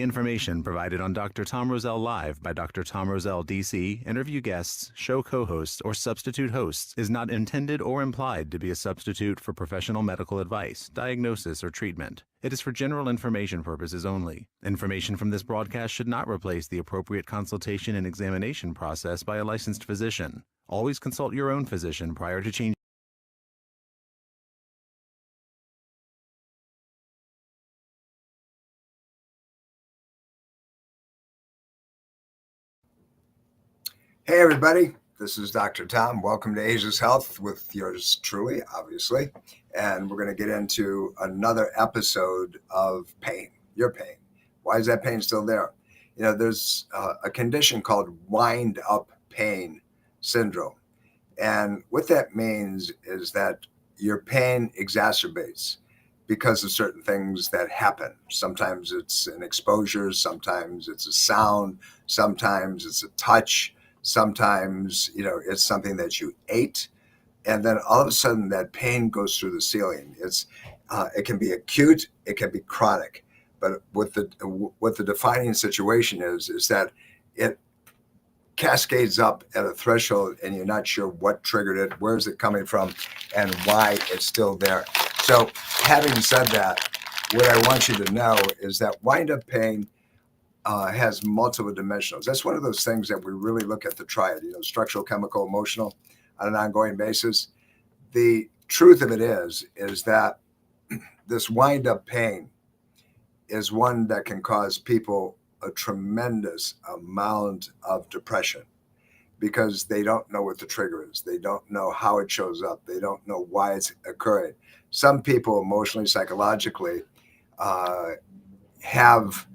information provided on Dr. Tom Roselle Live by Dr. Tom Roselle, D.C., interview guests, show co-hosts, or substitute hosts is not intended or implied to be a substitute for professional medical advice, diagnosis, or treatment. It is for general information purposes only. Information from this broadcast should not replace the appropriate consultation and examination process by a licensed physician. Always consult your own physician prior to changing. Hey everybody, this is Dr. Tom. Welcome to Asia's Health with yours truly, obviously. And we're going to get into another episode of pain, your pain. Why is that pain still there? You know, there's a condition called wind-up pain syndrome. And what that means is that your pain exacerbates because of certain things that happen. Sometimes it's an exposure, sometimes it's a sound, sometimes it's a touch. Sometimes, it's something that you ate, and then all of a sudden that pain goes through the ceiling. It can be acute, it can be chronic, but what the defining situation is that it cascades up at a threshold, and you're not sure what triggered it, where is it coming from, and why it's still there. So, having said that, what I want you to know is that wind-up pain has multiple dimensionals. That's one of those things that we really look at the triad, structural, chemical, emotional, on an ongoing basis. The truth of it is that this wind-up pain is one that can cause people a tremendous amount of depression because they don't know what the trigger is. They don't know how it shows up. They don't know why it's occurring. Some people emotionally, psychologically, have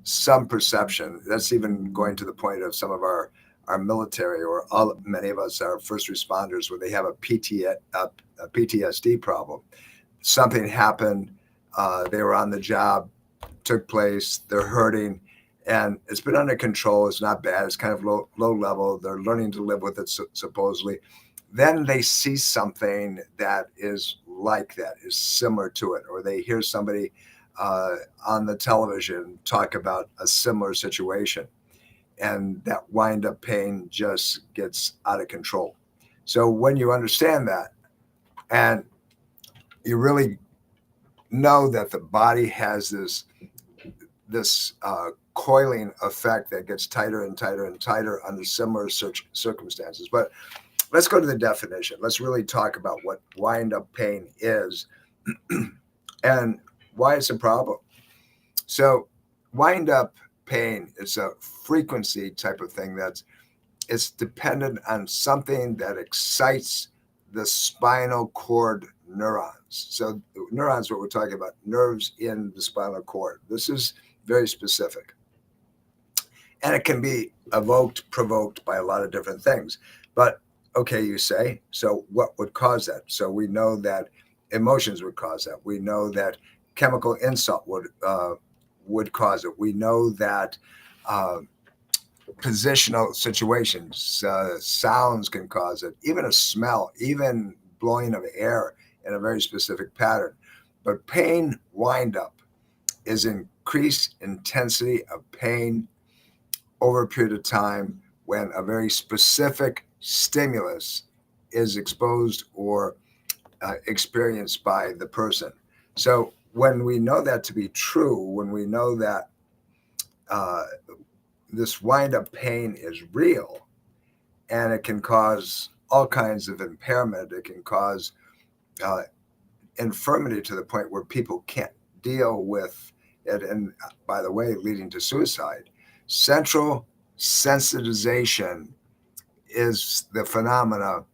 some perception. That's even going to the point of some of our military or many of us are first responders where they have a PTSD problem. Something happened, they were on the job, took place, they're hurting, and it's been under control. It's not bad. It's kind of low level. They're learning to live with it, supposedly. Then they see something that is like that, is similar to it, or they hear somebody on the television talk about a similar situation, and that wind-up pain just gets out of control. So when you understand that, and you really know that the body has this coiling effect that gets tighter and tighter and tighter under similar circumstances. But let's go to the definition. Let's really talk about what wind-up pain is and why it's a problem. So wind-up pain is a frequency type of thing it's dependent on something that excites the spinal cord neurons. So neurons, what we're talking about, nerves in the spinal cord. This is very specific. And it can be provoked by a lot of different things. But okay, you say, so what would cause that? So we know that emotions would cause that. We know that chemical insult would cause it. We know that positional situations, sounds can cause it, even a smell, even blowing of air in a very specific pattern. But pain wind-up is increased intensity of pain over a period of time when a very specific stimulus is exposed or experienced by the person. So when we know that to be true, when we know that this wind-up pain is real, and it can cause all kinds of impairment, it can cause infirmity to the point where people can't deal with it, and by the way, leading to suicide. Central sensitization is the phenomena,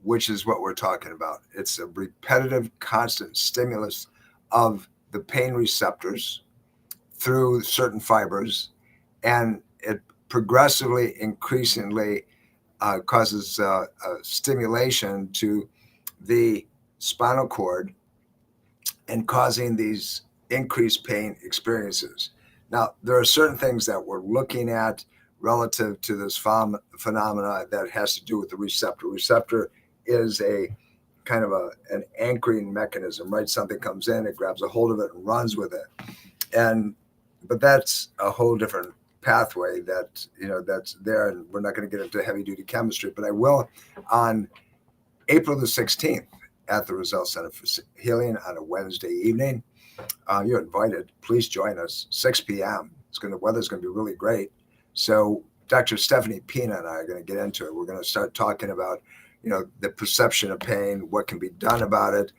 which is what we're talking about. It's a repetitive, constant stimulus of the pain receptors through certain fibers, and it progressively, increasingly causes stimulation to the spinal cord and causing these increased pain experiences. Now, there are certain things that we're looking at relative to this phenomena that has to do with the receptor. Receptor is a kind of an anchoring mechanism, right? Something comes in, it grabs a hold of it and runs with it. And But that's a whole different pathway that's there, and we're not going to get into heavy duty chemistry, but I will on April the 16th at the Roselle Center for Healing on a Wednesday evening. You're invited. Please join us, 6 p.m. The weather's going to be really great. So Dr. Stephanie Pina and I are going to get into it. We're going to start talking about, the perception of pain, what can be done about it,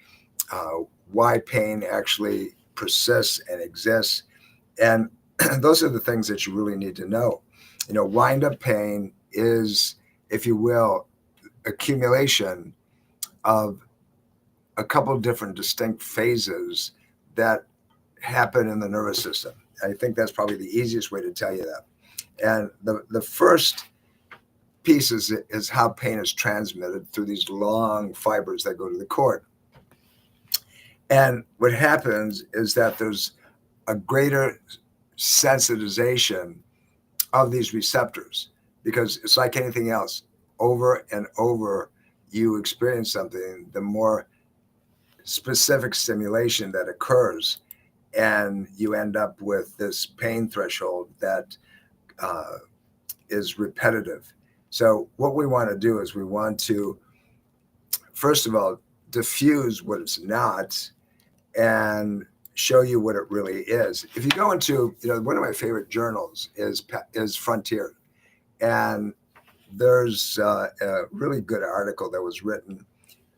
why pain actually persists and exists. And those are the things that you really need to know. Wind-up pain is, if you will, accumulation of a couple of different distinct phases that happen in the nervous system. I think that's probably the easiest way to tell you that. And the first piece is how pain is transmitted through these long fibers that go to the cord. And what happens is that there's a greater sensitization of these receptors, because it's like anything else. Over and over you experience something, the more specific stimulation that occurs, and you end up with this pain threshold that is repetitive. So what we want to do is we want to, first of all, diffuse what it's not and show you what it really is. If you go into, one of my favorite journals is Frontier, and there's a really good article that was written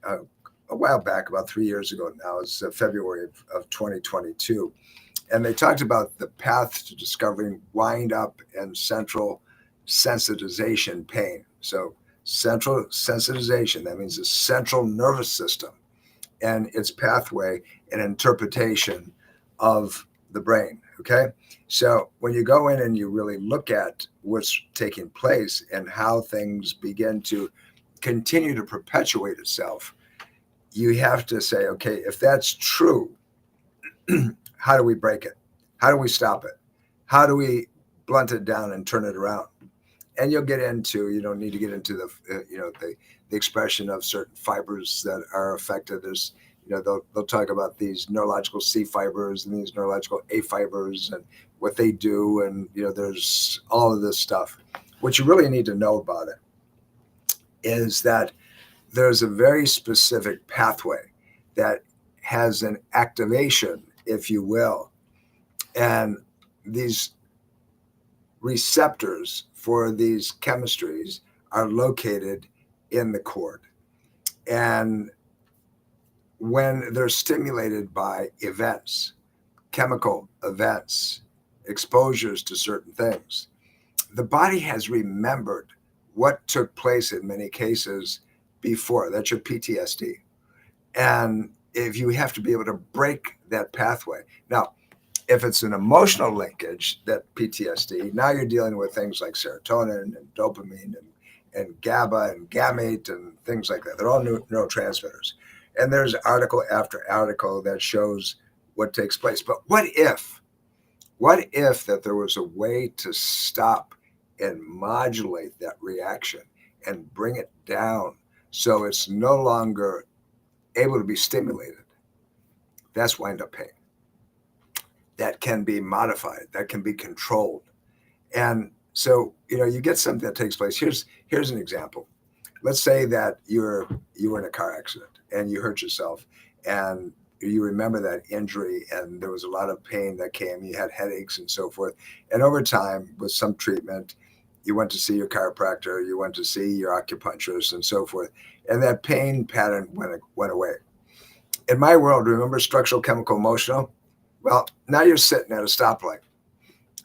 a while back, about 3 years ago now. It's February of 2022. And they talked about the path to discovering wind up and central sensitization pain. So central sensitization, that means the central nervous system and its pathway and interpretation of the brain. Okay. So when you go in and you really look at what's taking place and how things begin to continue to perpetuate itself, you have to say, okay, if that's true, how do we break it? How do we stop it? How do we blunt it down and turn it around? And you'll get into, you don't need to get into the expression of certain fibers that are affected. There's, they'll talk about these neurological C fibers and these neurological A fibers and what they do. And, there's all of this stuff. What you really need to know about it is that there's a very specific pathway that has an activation, if you will. And these receptors for these chemistries are located in the cord. And when they're stimulated by events, chemical events, exposures to certain things, the body has remembered what took place in many cases before. That's your PTSD. And if you have to be able to break that pathway. Now, if it's an emotional linkage, that PTSD, now you're dealing with things like serotonin and dopamine and GABA and gamete and things like that. They're all neurotransmitters. And there's article after article that shows what takes place. But what if that there was a way to stop and modulate that reaction and bring it down so it's no longer able to be stimulated? That's wind-up pain. That can be modified, that can be controlled. And so, you get something that takes place. Here's an example. Let's say that you were in a car accident and you hurt yourself, and you remember that injury, and there was a lot of pain that came. You had headaches and so forth. And over time, with some treatment, you went to see your chiropractor, you went to see your acupuncturist and so forth. And that pain pattern went away. In my world, remember structural, chemical, emotional? Well, now you're sitting at a stoplight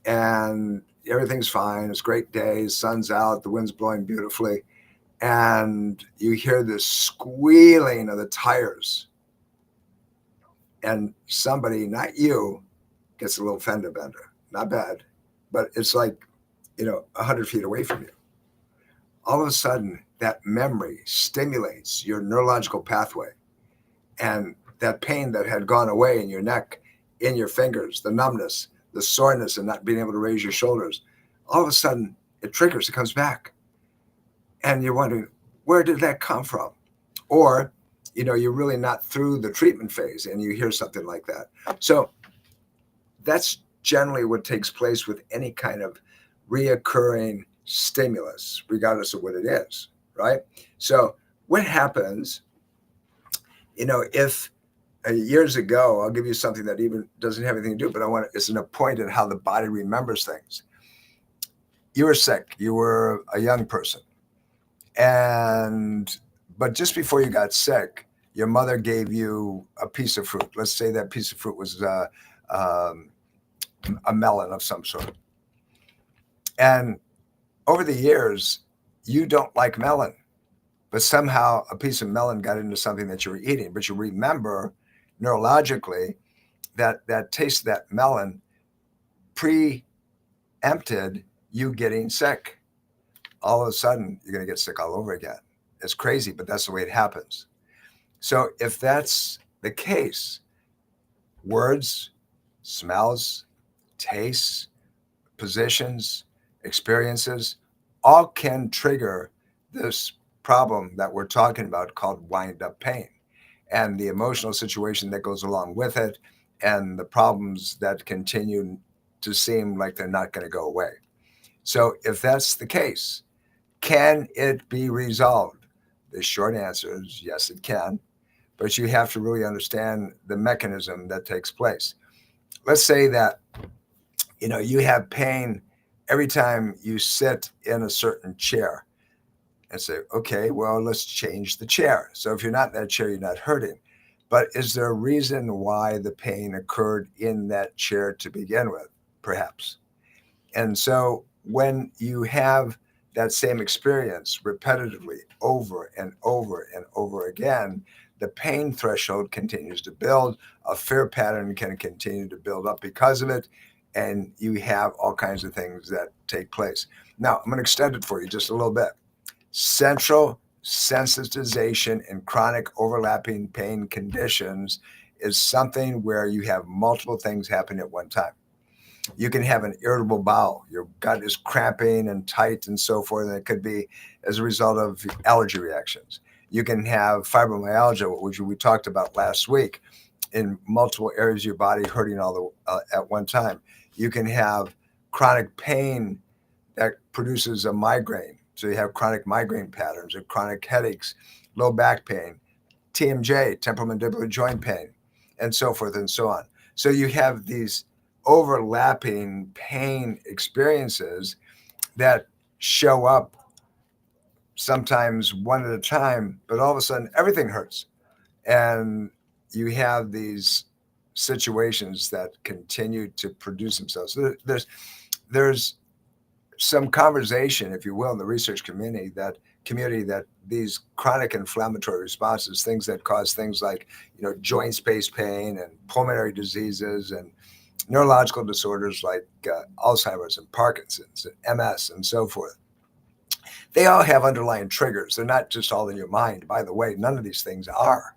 and everything's fine. It's a great day. Sun's out. The wind's blowing beautifully. And you hear this squealing of the tires. And somebody, not you, gets a little fender bender. Not bad, but it's like, 100 feet away from you. All of a sudden, that memory stimulates your neurological pathway. And that pain that had gone away in your neck, in your fingers, the numbness, the soreness, and not being able to raise your shoulders, all of a sudden it triggers, it comes back. And you're wondering, where did that come from? Or, you're really not through the treatment phase and you hear something like that. So that's generally what takes place with any kind of reoccurring stimulus, regardless of what it is, right? So what happens, if years ago, I'll give you something that even doesn't have anything to do, but it's a point in how the body remembers things. You were sick. You were a young person. But just before you got sick, your mother gave you a piece of fruit. Let's say that piece of fruit was a melon of some sort. And over the years, you don't like melon, but somehow a piece of melon got into something that you were eating. But you remember neurologically that taste of that melon preempted you getting sick. All of a sudden, you're going to get sick all over again. It's crazy, but that's the way it happens. So if that's the case, words, smells, tastes, positions, experiences, all can trigger this problem that we're talking about called wind-up pain, and the emotional situation that goes along with it, and the problems that continue to seem like they're not going to go away. So if that's the case, can it be resolved? The short answer is yes, it can, but you have to really understand the mechanism that takes place. Let's say that you have pain every time you sit in a certain chair, and say, okay, well, let's change the chair. So if you're not in that chair, you're not hurting. But is there a reason why the pain occurred in that chair to begin with? Perhaps. And so when you have that same experience repetitively over and over and over again, the pain threshold continues to build. A fear pattern can continue to build up because of it. And you have all kinds of things that take place. Now, I'm going to extend it for you just a little bit. Central sensitization in chronic overlapping pain conditions is something where you have multiple things happening at one time. You can have an irritable bowel. Your gut is cramping and tight and so forth, and it could be as a result of allergy reactions. You can have fibromyalgia, which we talked about last week, in multiple areas of your body hurting all at one time. You can have chronic pain that produces a migraine. So you have chronic migraine patterns or chronic headaches, low back pain, TMJ, temporomandibular joint pain, and so forth and so on. So you have these overlapping pain experiences that show up sometimes one at a time, but all of a sudden everything hurts. And you have these situations that continue to produce themselves. So there's some conversation, if you will, in the research community that these chronic inflammatory responses, things that cause things like joint space pain and pulmonary diseases and neurological disorders like Alzheimer's and Parkinson's and MS and so forth, they all have underlying triggers. They're not just all in your mind. By the way, none of these things are,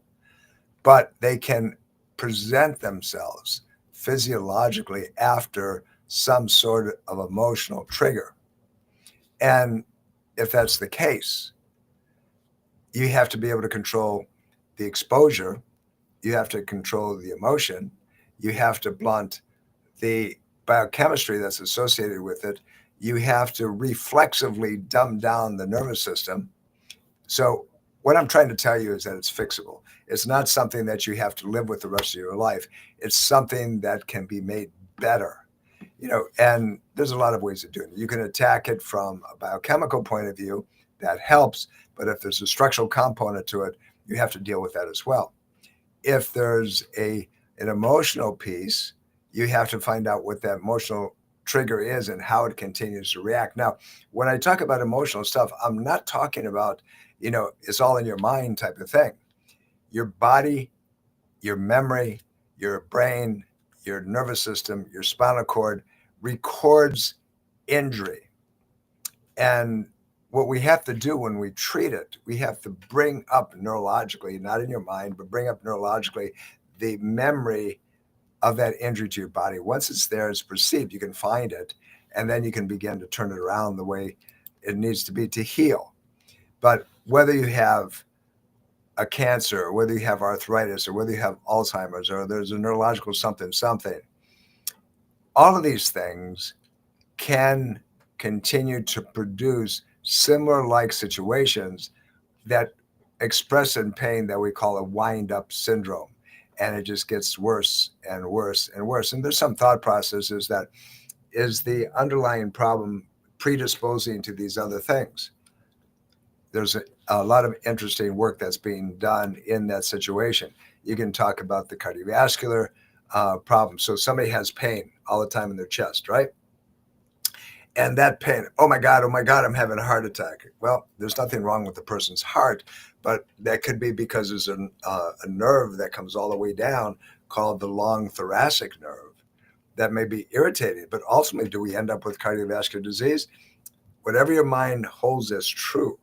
but they can present themselves physiologically after some sort of emotional trigger. And if that's the case, you have to be able to control the exposure. You have to control the emotion. You have to blunt the biochemistry that's associated with it. You have to reflexively dumb down the nervous system. So what I'm trying to tell you is that it's fixable. It's not something that you have to live with the rest of your life. It's something that can be made better. And there's a lot of ways of doing it. You can attack it from a biochemical point of view. That helps. But if there's a structural component to it, you have to deal with that as well. If there's an emotional piece, you have to find out what that emotional trigger is and how it continues to react. Now, when I talk about emotional stuff, I'm not talking about, it's all in your mind type of thing. Your body, your memory, your brain, your nervous system, your spinal cord records injury. And what we have to do when we treat it, we have to bring up neurologically, not in your mind, but bring up neurologically the memory of that injury to your body. Once it's there, it's perceived, you can find it, and then you can begin to turn it around the way it needs to be to heal. But whether you have a cancer, or whether you have arthritis, or whether you have Alzheimer's, or there's a neurological something, All of these things can continue to produce similar like situations that express in pain that we call a wind up syndrome. And it just gets worse and worse and worse. And there's some thought processes that is the underlying problem predisposing to these other things. There's a lot of interesting work that's being done in that situation. You can talk about the cardiovascular problem. So somebody has pain all the time in their chest, right? And that pain, oh my God, I'm having a heart attack. Well, there's nothing wrong with the person's heart, but that could be because there's a nerve that comes all the way down called the long thoracic nerve that may be irritated. But ultimately, do we end up with cardiovascular disease? Whatever your mind holds as true,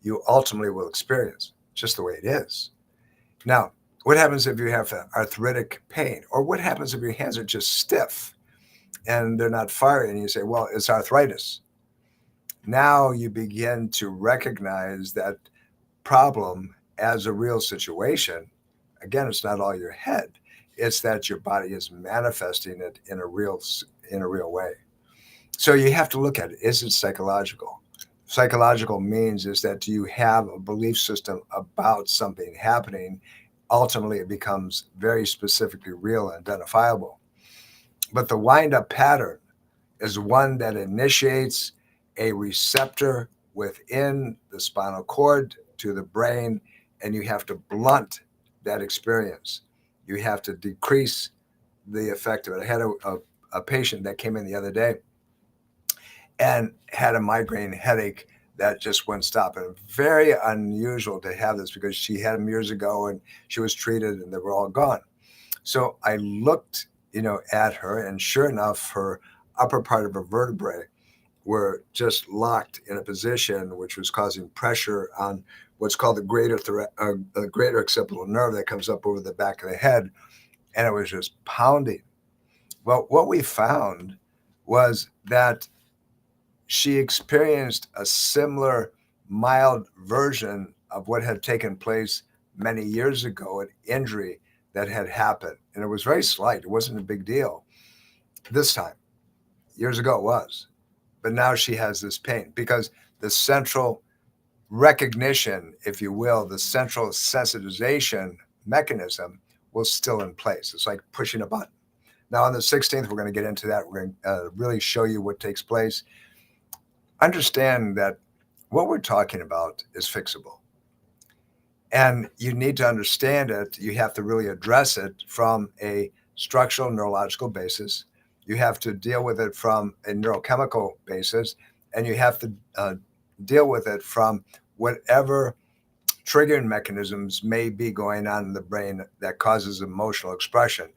you ultimately will experience just the way it is. Now, what happens if you have arthritic pain? Or what happens if your hands are just stiff and they're not firing? And you say, well, it's arthritis. Now you begin to recognize that problem as a real situation. Again, it's not all your head. It's that your body is manifesting it in a real way. So you have to look at it. Is it psychological? Psychological means is that you have a belief system about something happening. Ultimately, it becomes very specifically real and identifiable. But the wind-up pattern is one that initiates a receptor within the spinal cord to the brain, and you have to blunt that experience. You have to decrease the effect of it. I had a patient that came in the other day and had a migraine headache that just wouldn't stop. And very unusual to have this because she had them years ago and she was treated and they were all gone. So I looked, at her, and sure enough, her upper part of her vertebrae were just locked in a position which was causing pressure on what's called the greater occipital nerve that comes up over the back of the head, and it was just pounding. Well, what we found was that she experienced a similar mild version of what had taken place many years ago, an injury that had happened. And it was very slight. It wasn't a big deal this time. Years ago it was. But now she has this pain because the central recognition, if you will, the central sensitization mechanism was still in place. It's like pushing a button. Now, on the 16th, we're going to get into that. We're going to really show you what takes place. Understand that what we're talking about is fixable. And you need to understand it. You have to really address it from a structural neurological basis. You have to deal with it from a neurochemical basis, and you have to deal with it from whatever triggering mechanisms may be going on in the brain that causes emotional expression.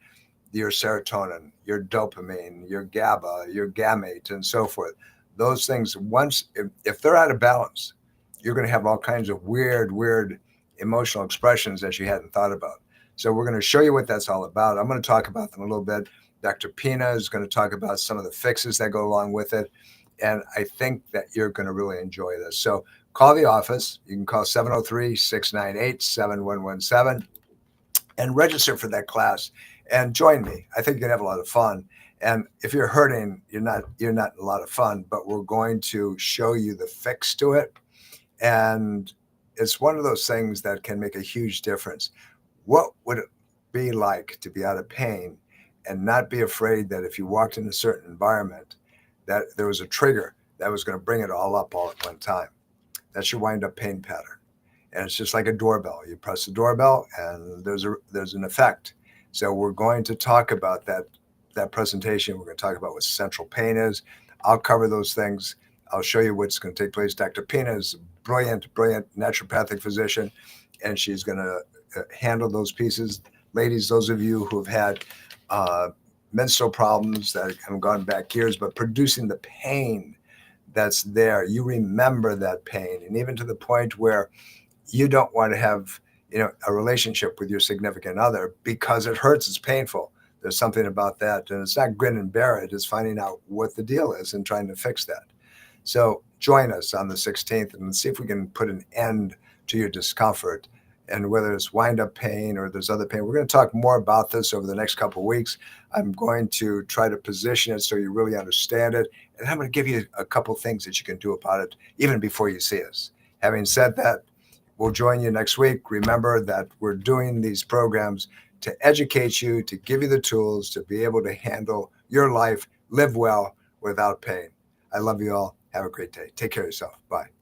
Your serotonin, your dopamine, your GABA, your gamete, and so forth. Those things, if they're out of balance, you're going to have all kinds of weird emotional expressions that you hadn't thought about. So we're going to show you what that's all about. I'm going to talk about them a little bit. Dr. Pina is going to talk about some of the fixes that go along with it. And I think that you're going to really enjoy this. So call the office. You can call 703-698-7117 and register for that class and join me. I think you're going to have a lot of fun. And if you're hurting, you're not a lot of fun, but we're going to show you the fix to it. And it's one of those things that can make a huge difference. What would it be like to be out of pain and not be afraid that if you walked in a certain environment, that there was a trigger that was going to bring it all up all at one time? That's your wind-up pain pattern. And it's just like a doorbell. You press the doorbell and there's an effect. So we're going to talk about that presentation. We're going to talk about what central pain is. I'll cover those things. I'll show you what's going to take place. Dr. Pina is a brilliant naturopathic physician, and she's going to handle those pieces. Ladies, those of you who have had menstrual problems that have gone back years, but producing the pain that's there, you remember that pain, and even to the point where you don't want to have a relationship with your significant other because it hurts, it's painful. There's something about that, and it's not grin and bear it. It's finding out what the deal is and trying to fix that. So join us on the 16th and see if we can put an end to your discomfort and whether it's wind-up pain or there's other pain. We're going to talk more about this over the next couple of weeks. I'm going to try to position it so you really understand it, and I'm going to give you a couple of things that you can do about it even before you see us. Having said that, we'll join you next week. Remember that we're doing these programs to educate you, to give you the tools to be able to handle your life, live well without pain. I love you all. Have a great day. Take care of yourself. Bye.